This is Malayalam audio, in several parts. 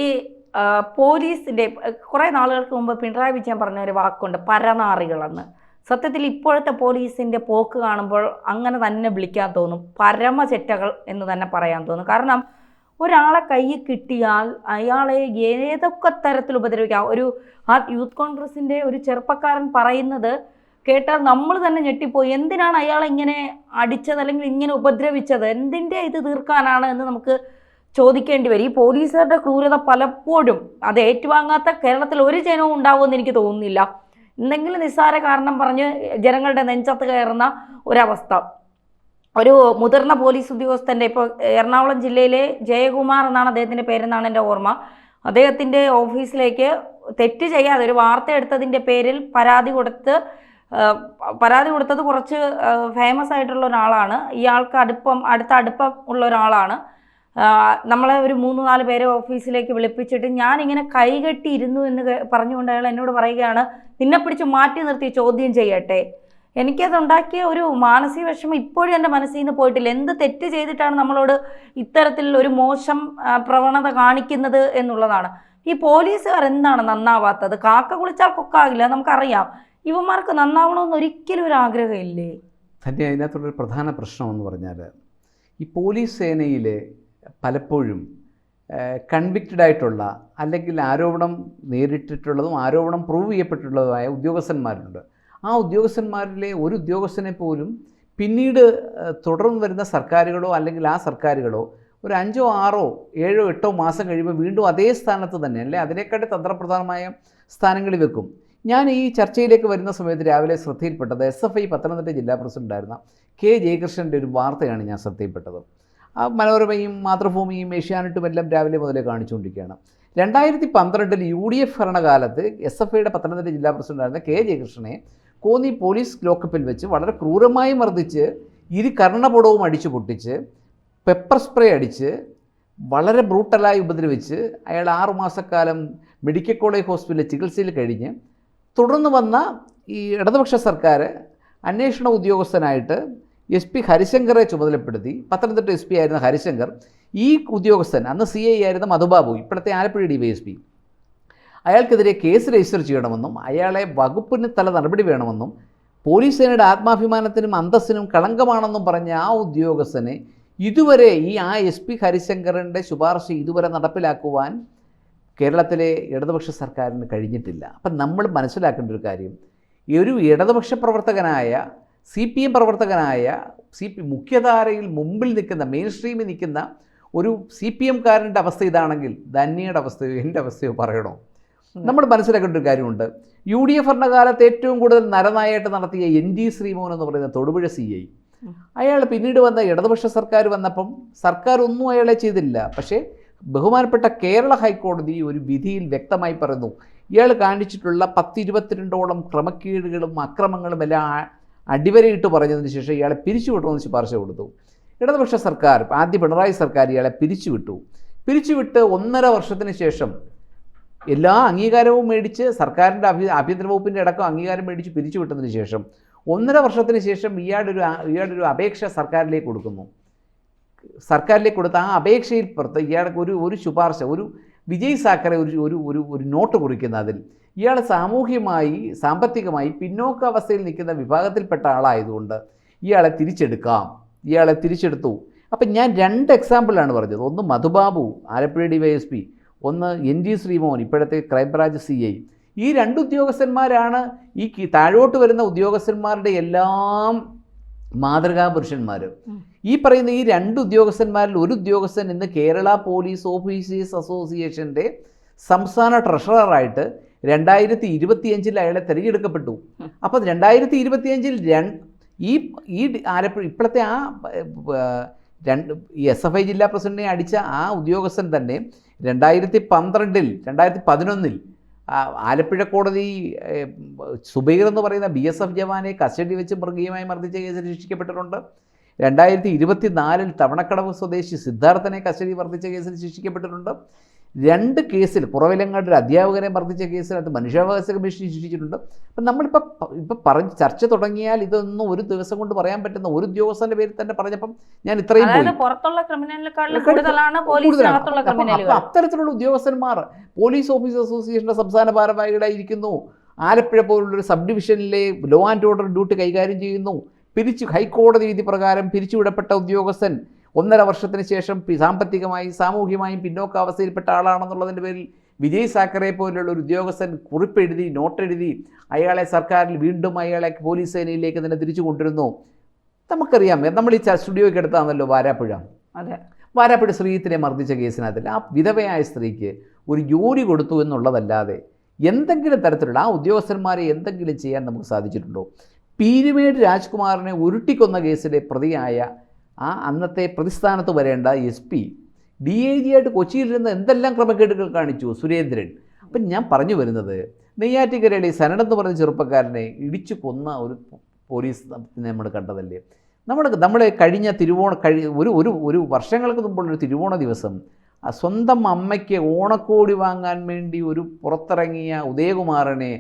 ഈ പോലീസിൻ്റെ കുറേ നാളുകൾക്ക് മുമ്പ് പിണറായി വിജയൻ പറഞ്ഞ ഒരു വാക്കുണ്ട്, പരനാറികളെന്ന്. സത്യത്തിൽ ഇപ്പോഴത്തെ പോലീസിൻ്റെ പോക്ക് കാണുമ്പോൾ അങ്ങനെ തന്നെ വിളിക്കാൻ തോന്നും, പരമചെറ്റകൾ എന്ന് തന്നെ പറയാൻ തോന്നും. കാരണം ഒരാളെ കയ്യിൽ കിട്ടിയാൽ അയാളെ ഏതൊക്കെ തരത്തിൽ ഉപദ്രവിക്കാം. ആ യൂത്ത് കോൺഗ്രസിൻ്റെ ഒരു ചെറുപ്പക്കാരൻ പറയുന്നത് കേട്ടാൽ നമ്മൾ തന്നെ ഞെട്ടിപ്പോയി. എന്തിനാണ് അയാളെ ഇങ്ങനെ അടിച്ചത് അല്ലെങ്കിൽ ഇങ്ങനെ ഉപദ്രവിച്ചത്, എന്തിൻ്റെ ഇത് തീർക്കാനാണ് എന്ന് നമുക്ക് ചോദിക്കേണ്ടി വരും. ഈ പോലീസുകാരുടെ ക്രൂരത പലപ്പോഴും അത് ഏറ്റുവാങ്ങാത്ത കേരളത്തിൽ ഒരു ജനവും ഉണ്ടാവുമെന്ന് എനിക്ക് തോന്നുന്നില്ല. എന്തെങ്കിലും നിസ്സാര കാരണം പറഞ്ഞ് ജനങ്ങളുടെ നെഞ്ചത്ത് കയറുന്ന ഒരവസ്ഥ. ഒരു മുതിർന്ന പോലീസ് ഉദ്യോഗസ്ഥൻ്റെ, ഇപ്പോൾ എറണാകുളം ജില്ലയിലെ ജയകുമാർ എന്നാണ് അദ്ദേഹത്തിൻ്റെ പേരെന്നാണ് എൻ്റെ ഓർമ്മ, അദ്ദേഹത്തിൻ്റെ ഓഫീസിലേക്ക് തെറ്റ് ചെയ്യാതെ ഒരു വാർത്ത എടുത്തതിൻ്റെ പേരിൽ പരാതി കൊടുത്തത് കുറച്ച് ഫേമസ് ആയിട്ടുള്ള ഒരാളാണ്. ഇയാൾക്ക് അടുത്ത അടുപ്പം ഉള്ള ഒരാളാണ്. നമ്മളെ ഒരു 3-4 പേരെ ഓഫീസിലേക്ക് വിളിപ്പിച്ചിട്ട് ഞാനിങ്ങനെ കൈകെട്ടിയിരുന്നു എന്ന് പറഞ്ഞുകൊണ്ട് അയാൾ എന്നോട് പറയുകയാണ്, നിന്നെ പിടിച്ച് മാറ്റി നിർത്തി ചോദ്യം ചെയ്യട്ടെ. എനിക്കതുണ്ടാക്കിയ ഒരു മാനസിക വിഷമം ഇപ്പോഴും എൻ്റെ മനസ്സിൽ നിന്ന് പോയിട്ടില്ല. എന്ത് തെറ്റ് ചെയ്തിട്ടാണ് നമ്മളോട് ഇത്തരത്തിൽ ഒരു മോശം പ്രവണത കാണിക്കുന്നത് എന്നുള്ളതാണ്. ഈ പോലീസുകാർ എന്താണ് നന്നാവാത്തത്? കാക്ക കുളിച്ചാൽ കൊക്കാകില്ല, നമുക്കറിയാം. ഇവന്മാർക്ക് നന്നാവണമെന്ന് ഒരിക്കലും ഒരു ആഗ്രഹമില്ലേ? തന്നെ അതിനകത്തുള്ളൊരു പ്രധാന പ്രശ്നം എന്ന് പറഞ്ഞാൽ, ഈ പോലീസ് സേനയിൽ പലപ്പോഴും കൺവിക്റ്റഡ് ആയിട്ടുള്ള അല്ലെങ്കിൽ ആരോപണം നേരിട്ടിട്ടുള്ളതും ആരോപണം പ്രൂവ് ചെയ്യപ്പെട്ടിട്ടുള്ളതുമായ ഉദ്യോഗസ്ഥന്മാരുണ്ട്. ആ ഉദ്യോഗസ്ഥന്മാരിലെ ഒരു ഉദ്യോഗസ്ഥനെ പോലും പിന്നീട് തുടർന്ന് വരുന്ന സർക്കാരുകളോ അല്ലെങ്കിൽ ആ സർക്കാരുകളോ ഒരു 5, 6, 7, 8 മാസം കഴിയുമ്പോൾ വീണ്ടും അതേ സ്ഥാനത്ത് തന്നെ അല്ലെ അതിനേക്കാട്ടി തന്ത്രപ്രധാനമായ സ്ഥാനങ്ങളിൽ വെക്കും. ഞാൻ ഈ ചർച്ചയിലേക്ക് വരുന്ന സമയത്ത് രാവിലെ ശ്രദ്ധയിൽപ്പെട്ടത് SFI പത്തനംതിട്ട ജില്ലാ പ്രസിഡൻ്റായിരുന്ന K. ജയകൃഷ്ണൻ്റെ ഒരു വാർത്തയാണ് ഞാൻ ശ്രദ്ധയിൽപ്പെട്ടത്. മനോരമയും മാതൃഭൂമിയും ഏഷ്യാനെറ്റും എല്ലാം രാവിലെ മുതലേ കാണിച്ചുകൊണ്ടിരിക്കുകയാണ്. 2012 UDF ഭരണകാലത്ത് SFIയുടെ പത്തനംതിട്ട ജില്ലാ പ്രസിഡൻ്റായിരുന്ന K. ജയകൃഷ്ണനെ കോന്നി പോലീസ് ലോക്കപ്പിൽ വെച്ച് വളരെ ക്രൂരമായി മർദ്ദിച്ച് കർണപടവും അടിച്ചു പൊട്ടിച്ച് പെപ്പർ സ്പ്രേ അടിച്ച് വളരെ ബ്രൂട്ടലായി ഉപദ്രവിച്ച് അയാൾ 6 മാസക്കാലം മെഡിക്കൽ കോളേജ് ഹോസ്പിറ്റലിൽ ചികിത്സയിൽ കഴിഞ്ഞ് തുടർന്ന് വന്ന ഈ ഇടതുപക്ഷ സർക്കാർ അന്വേഷണ ഉദ്യോഗസ്ഥനായിട്ട് SP ഹരിശങ്കറെ ചുമതലപ്പെടുത്തി. പത്തനംതിട്ട SP ആയിരുന്ന ഹരിശങ്കർ, ഈ ഉദ്യോഗസ്ഥൻ അന്ന് CI ആയിരുന്ന മധുബാബു, ഇപ്പോഴത്തെ ആലപ്പുഴ DYSP, അയാൾക്കെതിരെ കേസ് രജിസ്റ്റർ ചെയ്യണമെന്നും അയാളെ വകുപ്പിന് തല നടപടി വേണമെന്നും പോലീസ് സേനയുടെ ആത്മാഭിമാനത്തിനും അന്തസ്സിനും കളങ്കമാണെന്നും പറഞ്ഞ ആ ഉദ്യോഗസ്ഥനെ ഇതുവരെ SP ഹരിശങ്കറിൻ്റെ ശുപാർശ ഇതുവരെ നടപ്പിലാക്കുവാൻ കേരളത്തിലെ ഇടതുപക്ഷ സർക്കാരിന് കഴിഞ്ഞിട്ടില്ല. അപ്പം നമ്മൾ മനസ്സിലാക്കേണ്ട ഒരു കാര്യം, ഈ ഒരു ഇടതുപക്ഷ പ്രവർത്തകനായ CPM പ്രവർത്തകനായ മുഖ്യധാരയിൽ മുമ്പിൽ നിൽക്കുന്ന മെയിൻ സ്ട്രീമിൽ നിൽക്കുന്ന ഒരു CPMകാരൻ്റെ അവസ്ഥ ഇതാണെങ്കിൽ ധന്യയുടെ അവസ്ഥയോ എൻ്റെ അവസ്ഥയോ പറയണോ? നമ്മൾ മനസ്സിലാക്കേണ്ട ഒരു കാര്യമുണ്ട്. UDF ഭരണകാലത്ത് ഏറ്റവും കൂടുതൽ നരനായിട്ട് നടത്തിയ NG ശ്രീമോഹൻ എന്ന് പറയുന്ന തൊടുപുഴ CI, അയാൾ പിന്നീട് വന്ന ഇടതുപക്ഷ സർക്കാർ വന്നപ്പം സർക്കാർ ഒന്നും അയാളെ ചെയ്തില്ല. പക്ഷേ ബഹുമാനപ്പെട്ട കേരള ഹൈക്കോടതി ഒരു വിധിയിൽ വ്യക്തമായി പറയുന്നു, ഇയാൾ കാണിച്ചിട്ടുള്ള 10-22ഓളം ക്രമക്കേടുകളും അക്രമങ്ങളും എല്ലാം അടിവരയിട്ട് പറഞ്ഞതിന് ശേഷം ഇയാളെ പിരിച്ചുവിട്ടണമെന്ന് ശുപാർശ കൊടുത്തു. ഇടതുപക്ഷ സർക്കാർ, ആദ്യ പിണറായി സർക്കാർ ഇയാളെ പിരിച്ചുവിട്ട് 1.5 വർഷത്തിന് ശേഷം എല്ലാ അംഗീകാരവും മേടിച്ച് സർക്കാരിൻ്റെ ആഭ്യന്തര വകുപ്പിൻ്റെ അടക്കം അംഗീകാരം മേടിച്ച് പിരിച്ചുവിട്ടതിന് ശേഷം 1.5 വർഷത്തിന് ശേഷം ഇയാളൊരു അപേക്ഷ സർക്കാരിലേക്ക് കൊടുക്കുന്നു. സർക്കാരിലേക്ക് കൊടുത്ത ആ അപേക്ഷയിൽ പുറത്ത് ഇയാൾക്ക് ഒരു ശുപാർശ, ഒരു വിജയ് സാക്കറെ ഒരു നോട്ട് കുറിക്കുന്ന അതിൽ ഇയാൾ സാമൂഹ്യമായി സാമ്പത്തികമായി പിന്നോക്കാവസ്ഥയിൽ നിൽക്കുന്ന വിഭാഗത്തിൽപ്പെട്ട ആളായതുകൊണ്ട് ഇയാളെ തിരിച്ചെടുത്തു. അപ്പം ഞാൻ 2 എക്സാമ്പിളാണ് പറഞ്ഞത്. ഒന്ന് മധുബാബു ആലപ്പുഴ DYSP, ഒന്ന് NG ശ്രീമോഹൻ ഇപ്പോഴത്തെ ക്രൈംബ്രാഞ്ച് CI. ഈ 2 ഉദ്യോഗസ്ഥന്മാരാണ് ഈ താഴോട്ട് വരുന്ന ഉദ്യോഗസ്ഥന്മാരുടെ എല്ലാം മാതൃകാ പുരുഷന്മാർ. ഈ പറയുന്ന ഈ 2 ഉദ്യോഗസ്ഥന്മാരിൽ ഒരു ഉദ്യോഗസ്ഥൻ ഇന്ന് കേരള പോലീസ് ഓഫീസേഴ്സ് അസോസിയേഷൻ്റെ സംസ്ഥാന ട്രഷററായിട്ട് 2025 അയാളെ തിരഞ്ഞെടുക്കപ്പെട്ടു. അപ്പം 2025 ഈ ആലപ്പുഴ ഇപ്പോഴത്തെ ഈ SFI ജില്ലാ പ്രസിഡന്റിനെ അടിച്ച ആ ഉദ്യോഗസ്ഥൻ തന്നെ 2011 ആലപ്പുഴ കോടതി സുബൈർ എന്ന് പറയുന്ന BSF ജവാനെ കസ്റ്റഡി വെച്ച് മൃഗീയമായി മർദ്ദിച്ച കേസിൽ ശിക്ഷിക്കപ്പെട്ടിട്ടുണ്ട്. 2024 തവണക്കടവ് സ്വദേശി സിദ്ധാർത്ഥനെ കസ്റ്റഡി മർദ്ദിച്ച കേസിൽ ശിക്ഷിക്കപ്പെട്ടിട്ടുണ്ട്. 2 കേസിൽ കുറവിലങ്ങാട് ഒരു അധ്യാപകനെ മർദ്ദിച്ച കേസിനകത്ത് മനുഷ്യാവകാശ കമ്മീഷൻ ശിക്ഷിച്ചിട്ടുണ്ട്. അപ്പം നമ്മളിപ്പോൾ പറഞ്ഞ് ചർച്ച തുടങ്ങിയാൽ ഇതൊന്നും ഒരു ദിവസം കൊണ്ട് പറയാൻ പറ്റുന്ന ഒരു ഉദ്യോഗസ്ഥൻ്റെ പേരിൽ തന്നെ പറഞ്ഞപ്പം ഞാൻ ഇത്രയും പോയി. പുറത്തുള്ള ക്രിമിനലിനെക്കാളും കൂടുതലാണ് പോലീസിനകത്തുള്ള ക്രിമിനലുകൾ. അത്തരത്തിലുള്ള ഉദ്യോഗസ്ഥന്മാർ പോലീസ് ഓഫീസർ അസോസിയേഷൻ്റെ സംസ്ഥാന ഭാരവാഹികളായിരിക്കുന്നു. ആലപ്പുഴ പോലുള്ളൊരു സബ് ഡിവിഷനിലെ ലോ ആൻഡ് ഓർഡർ ഡ്യൂട്ടി കൈകാര്യം ചെയ്യുന്നു. ഹൈക്കോടതി വിധി പ്രകാരം പിരിച്ചുവിടപ്പെട്ട ഉദ്യോഗസ്ഥൻ 1.5 വർഷത്തിന് ശേഷം സാമ്പത്തികമായും സാമൂഹികമായും പിന്നോക്കാവസ്ഥയിൽപ്പെട്ട ആളാണെന്നുള്ളതിൻ്റെ പേരിൽ വിജയ് സാക്കറെ പോലുള്ള ഒരു ഉദ്യോഗസ്ഥൻ കുറിപ്പെഴുതി നോട്ടെഴുതി അയാളെ സർക്കാരിൽ വീണ്ടും അയാളെ പോലീസ് സേനയിലേക്ക് തന്നെ തിരിച്ചു കൊണ്ടിരുന്നു. നമുക്കറിയാം, നമ്മൾ ഈ സ്റ്റുഡിയോയ്ക്ക് എടുത്താണല്ലോ വാരാപ്പുഴ. അതെ, വാരാപ്പുഴ ശ്രീജിത്തിനെ മർദ്ദിച്ച കേസിനകത്തിൽ ആ വിധവയായ സ്ത്രീക്ക് ഒരു ജോലി കൊടുത്തു എന്നുള്ളതല്ലാതെ എന്തെങ്കിലും തരത്തിലുള്ള ആ ഉദ്യോഗസ്ഥന്മാരെ എന്തെങ്കിലും ചെയ്യാൻ നമുക്ക് സാധിച്ചിട്ടുണ്ടോ? പീരുമേട് രാജ്കുമാറിനെ ഉരുട്ടിക്കൊന്ന കേസിലെ പ്രതിയായ ആ അന്നത്തെ പ്രതിസ്ഥാനത്ത് വരേണ്ട SP DIG ആയിട്ട് കൊച്ചിയിലിരുന്ന് എന്തെല്ലാം ക്രമക്കേടുകൾ കാണിച്ചു സുരേന്ദ്രൻ. അപ്പം ഞാൻ പറഞ്ഞു വരുന്നത്, നെയ്യാറ്റിൻകരയിലെ സനഡ് എന്ന് പറഞ്ഞ ചെറുപ്പക്കാരനെ ഇടിച്ചു കൊന്ന ഒരു പോലീസ് നമ്മൾ കണ്ടതല്ലേ. നമ്മൾ കഴിഞ്ഞ ഒരു വർഷങ്ങൾക്ക് മുമ്പുള്ളൊരു തിരുവോണ ദിവസം സ്വന്തം അമ്മയ്ക്ക് ഓണക്കോടി വാങ്ങാൻ വേണ്ടി ഒരു പുറത്തിറങ്ങിയ ഉദയകുമാറിനെ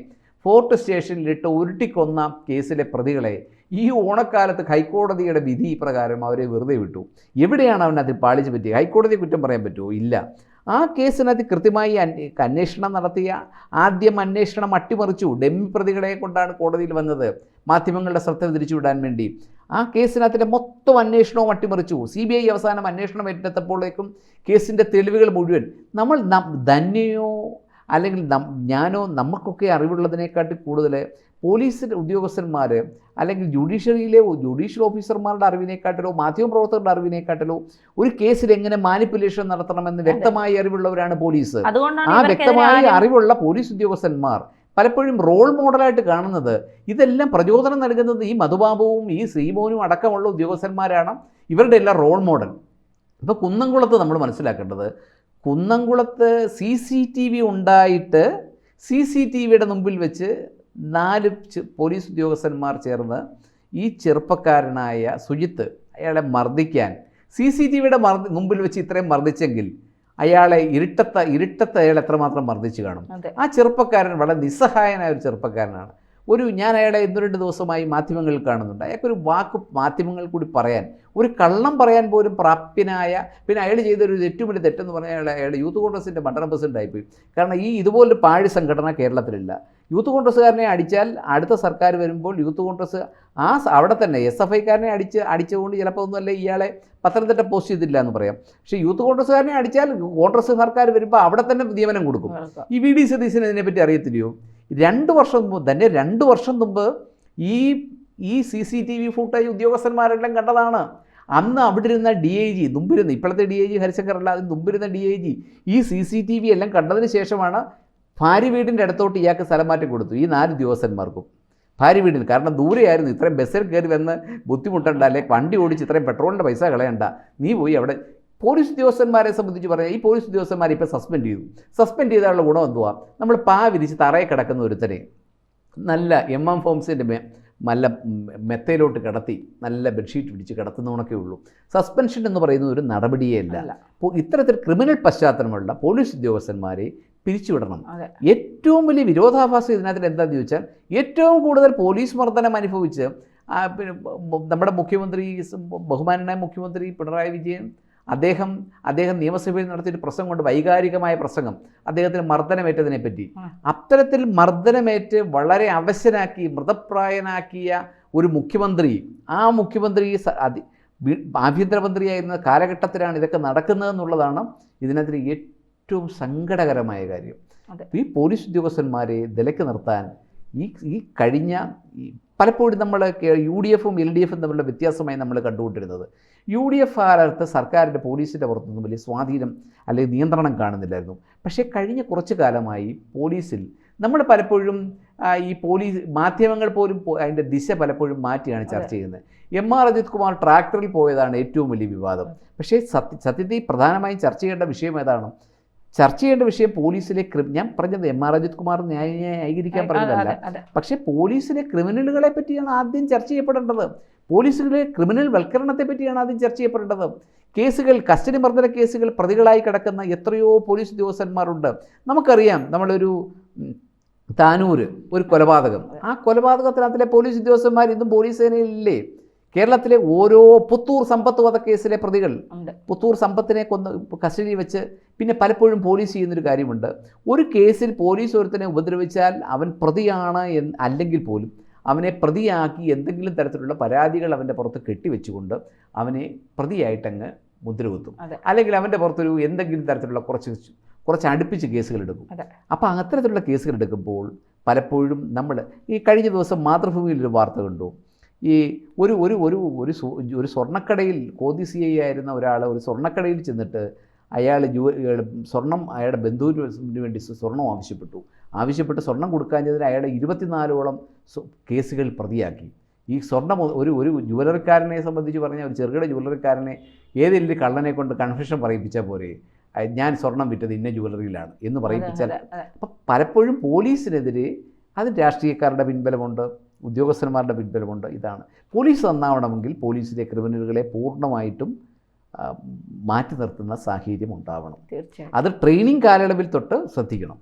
ഫോർട്ട് സ്റ്റേഷനിലിട്ട് ഉരുട്ടിക്കൊന്ന കേസിലെ പ്രതികളെ ഈ ഓണക്കാലത്ത് ഹൈക്കോടതിയുടെ വിധി പ്രകാരം അവരെ വെറുതെ വിട്ടു. എവിടെയാണ് അവനത് പാളിച്ച് പറ്റിയത്? ഹൈക്കോടതിയെ കുറ്റം പറയാൻ പറ്റുമോ? ഇല്ല. ആ കേസിനകത്ത് കൃത്യമായി അന്വേഷണം നടത്തിയ, ആദ്യം അന്വേഷണം അട്ടിമറിച്ചു. ഡെമ്മി പ്രതികളെ കൊണ്ടാണ് കോടതിയിൽ വന്നത് മാധ്യമങ്ങളുടെ ശ്രദ്ധ തിരിച്ചുവിടാൻ വേണ്ടി. ആ കേസിനകത്തിൻ്റെ മൊത്തം അന്വേഷണവും അട്ടിമറിച്ചു. CBI അവസാനം അന്വേഷണം ഏറ്റെടുത്തപ്പോഴേക്കും കേസിൻ്റെ തെളിവുകൾ മുഴുവൻ നമ്മൾ ധന്യയോ അല്ലെങ്കിൽ ഞാനോ നമുക്കൊക്കെ അറിവുള്ളതിനെക്കാട്ടി കൂടുതൽ പോലീസ് ഉദ്യോഗസ്ഥന്മാർ അല്ലെങ്കിൽ ജുഡീഷ്യൽ ഓഫീസർമാരുടെ അറിവിനെക്കാട്ടിലോ മാധ്യമപ്രവർത്തകരുടെ അറിവിനെക്കാട്ടിലോ ഒരു കേസിൽ എങ്ങനെ മാനിപ്പുലേഷൻ നടത്തണമെന്ന് വ്യക്തമായി അറിവുള്ളവരാണ് പോലീസ്. ആ വ്യക്തമായി അറിവുള്ള പോലീസ് ഉദ്യോഗസ്ഥന്മാർ പലപ്പോഴും റോൾ മോഡലായിട്ട് കാണുന്നത്, ഇതെല്ലാം പ്രചോദനം നൽകുന്നത് ഈ മധുബാബുവും ഈ ശ്രീമോനും അടക്കമുള്ള ഉദ്യോഗസ്ഥന്മാരാണ് ഇവരുടെ എല്ലാം റോൾ മോഡൽ. ഇപ്പോൾ കുന്നംകുളത്ത് നമ്മൾ മനസ്സിലാക്കേണ്ടത്, കുന്നംകുളത്ത് CCTV ഉണ്ടായിട്ട് CCTVയുടെ മുമ്പിൽ വെച്ച് 4 പോലീസ് ഉദ്യോഗസ്ഥന്മാർ ചേർന്ന് ഈ ചെറുപ്പക്കാരനായ സുജിത്ത് അയാളെ മർദ്ദിക്കാൻ CCTVയുടെ മുമ്പിൽ വെച്ച് ഇത്രയും മർദ്ദിച്ചെങ്കിൽ അയാളെ ഇരുട്ടത്ത് അയാൾ എത്രമാത്രം മർദ്ദിച്ചു കാണും. ആ ചെറുപ്പക്കാരൻ വളരെ നിസ്സഹായനായ ഒരു ചെറുപ്പക്കാരനാണ്. ഞാൻ അയാളെ 1-2 ദിവസമായി മാധ്യമങ്ങളിൽ കാണുന്നുണ്ട്. അയാൾക്കൊരു വാക്ക് മാധ്യമങ്ങൾ കൂടി പറയാൻ, ഒരു കള്ളം പറയാൻ പോലും പ്രാപ്യനായ, പിന്നെ അയാൾ ചെയ്തൊരു ഏറ്റവും വലിയ തെറ്റെന്ന് പറഞ്ഞാൽ അയാൾ യൂത്ത് കോൺഗ്രസിൻ്റെ മണ്ഡലം പ്രസിഡൻ്റായിപ്പോയി. കാരണം ഇതുപോലൊരു പാഴ് സംഘടന കേരളത്തിലില്ല. യൂത്ത് കോൺഗ്രസ്സുകാരനെ അടിച്ചാൽ അടുത്ത സർക്കാർ വരുമ്പോൾ യൂത്ത് കോൺഗ്രസ് അവിടെ തന്നെ SFIക്കാരനെ അടിച്ചുകൊണ്ട് ചിലപ്പോൾ ഒന്നുമല്ല ഇയാളെ പത്തനംതിട്ട പോസ്റ്റ് ചെയ്തില്ല എന്ന് പറയാം. പക്ഷേ യൂത്ത് കോൺഗ്രസ്സുകാരനെ അടിച്ചാൽ കോൺഗ്രസ് സർക്കാർ വരുമ്പോൾ അവിടെ തന്നെ നിയമനം കൊടുക്കും. ഈ VD സതീശന് ഇതിനെപ്പറ്റി അറിയത്തില്ലയോ? 2 വർഷം മുമ്പ് ഈ CCTV ഫുട്ടേജ് ഉദ്യോഗസ്ഥന്മാരെല്ലാം കണ്ടതാണ്. അന്ന് അവിടെ ഇരുന്ന DIG മുമ്പിരുന്ന്, ഇപ്പോഴത്തെ DIG ഹരിശങ്കർ അല്ല, അതിന് മുമ്പിരുന്ന DIG ഈ CCTV എല്ലാം കണ്ടതിന് ശേഷമാണ് ഭാര്യ വീടിൻ്റെ അടുത്തോട്ട് ഇയാൾക്ക് സ്ഥലം മാറ്റം കൊടുത്തു. ഈ 4 ഉദ്യോഗസ്ഥന്മാർക്കും ഭാര്യ വീടിന്. കാരണം ദൂരെയായിരുന്നു, ഇത്രയും ബസ്സിൽ കയറി വന്ന് ബുദ്ധിമുട്ടണ്ട, അല്ലെങ്കിൽ വണ്ടി ഓടിച്ച് ഇത്രയും പെട്രോളിൻ്റെ പൈസ കളയണ്ട, നീ പോയി അവിടെ. പോലീസ് ഉദ്യോഗസ്ഥന്മാരെ സംബന്ധിച്ച് പറഞ്ഞാൽ ഈ പോലീസ് ഉദ്യോഗസ്ഥന്മാരെ ഇപ്പോൾ സസ്പെൻഡ് ചെയ്താലുള്ള ഗുണം എന്തുവാ? നമ്മൾ വിരിച്ച് തറയെ കിടക്കുന്ന ഒരുത്തരെ നല്ല ഫോംസിൻ്റെ നല്ല മെത്തയിലോട്ട് കിടത്തി നല്ല ബെഡ്ഷീറ്റ് പിടിച്ച് കിടത്തുന്നവണൊക്കെ ഉള്ളൂ. സസ്പെൻഷൻ എന്ന് പറയുന്നത് ഒരു നടപടിയേ അല്ല. അപ്പോൾ ഇത്തരത്തിൽ ക്രിമിനൽ പശ്ചാത്തലമുള്ള പോലീസ് ഉദ്യോഗസ്ഥന്മാരെ പിരിച്ചുവിടണം. ഏറ്റവും വലിയ വിരോധാഭാസം ഇതിനകത്ത് എന്താണെന്ന് ചോദിച്ചാൽ, ഏറ്റവും കൂടുതൽ പോലീസ് മർദ്ദനം അനുഭവിച്ച് നമ്മുടെ മുഖ്യമന്ത്രി, ബഹുമാനനായ മുഖ്യമന്ത്രി പിണറായി വിജയൻ, അദ്ദേഹം നിയമസഭയിൽ നടത്തിയൊരു പ്രസംഗം കൊണ്ട്, വൈകാരികമായ പ്രസംഗം, അദ്ദേഹത്തിന് മർദ്ദനമേറ്റതിനെ പറ്റി. അത്തരത്തിൽ മർദ്ദനമേറ്റ് വളരെ അവശനാക്കി മൃതപ്രായനാക്കിയ ഒരു മുഖ്യമന്ത്രി, ആ മുഖ്യമന്ത്രി ആഭ്യന്തരമന്ത്രിയായിരുന്ന കാലഘട്ടത്തിലാണ് ഇതൊക്കെ നടക്കുന്നതെന്നുള്ളതാണ് ഇതിനകത്ത് ഏറ്റവും സങ്കടകരമായ കാര്യം. ഈ പോലീസ് ഉദ്യോഗസ്ഥന്മാരെ നിലയ്ക്ക് നിർത്താൻ ഈ കഴിഞ്ഞ പലപ്പോഴും നമ്മൾ UDFും LDFും തമ്മിലുള്ള വ്യത്യാസമായി നമ്മൾ കണ്ടുകൊണ്ടിരുന്നത്, UDF കാലത്ത് സർക്കാരിൻ്റെ പോലീസിൻ്റെ പുറത്തൊന്നും വലിയ സ്വാധീനം അല്ലെങ്കിൽ നിയന്ത്രണം കാണുന്നില്ലായിരുന്നു. പക്ഷേ കഴിഞ്ഞ കുറച്ച് കാലമായി പോലീസിൽ നമ്മൾ പലപ്പോഴും ഈ മാധ്യമങ്ങൾ പോലും അതിൻ്റെ ദിശ പലപ്പോഴും മാറ്റിയാണ് ചർച്ച ചെയ്യുന്നത്. MR അജിത് കുമാർ ട്രാക്ടറിൽ പോയതാണ് ഏറ്റവും വലിയ വിവാദം. പക്ഷേ സത്യത്തിൽ പ്രധാനമായും ചർച്ച ചെയ്യേണ്ട വിഷയം ഏതാണ്? ചർച്ച ചെയ്യേണ്ട വിഷയം പോലീസിലെ ഞാൻ പറഞ്ഞത് MR അജിത് കുമാർ ന്യായീകരിക്കാൻ പറഞ്ഞതല്ല, പക്ഷേ പോലീസിലെ ക്രിമിനലുകളെ പറ്റിയാണ് ആദ്യം ചർച്ച ചെയ്യപ്പെടേണ്ടത്. പോലീസിലെ ക്രിമിനൽ വൽക്കരണത്തെ പറ്റിയാണ് ആദ്യം ചർച്ച ചെയ്യപ്പെടേണ്ടത്. കേസുകൾ, കസ്റ്റഡി മർദ്ദന കേസുകൾ പ്രതികളായി കിടക്കുന്ന എത്രയോ പോലീസ് ഉദ്യോഗസ്ഥന്മാരുണ്ട്. നമുക്കറിയാം, നമ്മളൊരു താനൂര് ഒരു കൊലപാതകം, ആ കൊലപാതകത്തിനകത്തിലെ പോലീസ് ഉദ്യോഗസ്ഥന്മാർ ഇന്നും പോലീസ് സേനയിലില്ലേ? കേരളത്തിലെ ഓരോ പുത്തൂർ സമ്പത്ത് വധക്കേസിലെ പ്രതികൾ, പുത്തൂർ സമ്പത്തിനെ കൊന്ന് കസ്റ്റഡിയിൽ വെച്ച് പിന്നെ പലപ്പോഴും പോലീസ് ചെയ്യുന്നൊരു കാര്യമുണ്ട്. ഒരു കേസിൽ പോലീസ് ഒരുത്തനെ ഉപദ്രവിച്ചാൽ അവൻ പ്രതിയാണ് അല്ലെങ്കിൽ പോലും അവനെ പ്രതിയാക്കി എന്തെങ്കിലും തരത്തിലുള്ള പരാതികൾ അവൻ്റെ പുറത്ത് കെട്ടിവെച്ചുകൊണ്ട് അവനെ പ്രതിയായിട്ടങ്ങ് മുദ്രകുത്തും. അല്ലെങ്കിൽ അവൻ്റെ പുറത്തൊരു എന്തെങ്കിലും തരത്തിലുള്ള കുറച്ച് അടുപ്പിച്ച് കേസുകൾ എടുക്കും. അപ്പോൾ അത്തരത്തിലുള്ള കേസുകൾ എടുക്കുമ്പോൾ പലപ്പോഴും നമ്മൾ ഈ കഴിഞ്ഞ ദിവസം മാതൃഭൂമിയിലൊരു വാർത്ത കണ്ടു. ഈ ഒരു ഒരു ഒരു ഒരു സ്വർണ്ണക്കടയിൽ CI ആയിരുന്ന ഒരാൾ ഒരു സ്വർണ്ണക്കടയിൽ ചെന്നിട്ട് സ്വർണം അയാളുടെ ബന്ധുവിന് വേണ്ടി സ്വർണം ആവശ്യപ്പെട്ട് സ്വർണം കൊടുക്കാഞ്ഞതിന് അയാളെ 24ഓളം കേസുകൾ പ്രതിയാക്കി. ഈ സ്വർണ്ണം ഒരു ജുവലറിക്കാരനെ സംബന്ധിച്ച് പറഞ്ഞാൽ, ഒരു ചെറുകിട ജുവലറിക്കാരനെ ഏതെങ്കിലും കള്ളനെ കൊണ്ട് കൺഫെഷൻ പറയിപ്പിച്ചാൽ പോരെ, ഞാൻ സ്വർണം വിറ്റത് ഇന്ന ജുവലറിയിലാണ് എന്ന് പറയിപ്പിച്ചാൽ. അപ്പം പലപ്പോഴും പോലീസിനെതിരെ അതിന് രാഷ്ട്രീയക്കാരുടെ പിൻബലമുണ്ട്, ഉദ്യോഗസ്ഥന്മാരുടെ പിൻബലമുണ്ട്. ഇതാണ് പോലീസ് നന്നാവണമെങ്കിൽ പോലീസിലെ ക്രിമിനലുകളെ പൂർണ്ണമായിട്ടും മാറ്റി നിർത്തുന്ന സാഹചര്യം ഉണ്ടാവണം. തീർച്ചയായും അത് ട്രെയിനിങ് കാലയളവിൽ തൊട്ട് ശ്രദ്ധിക്കണം.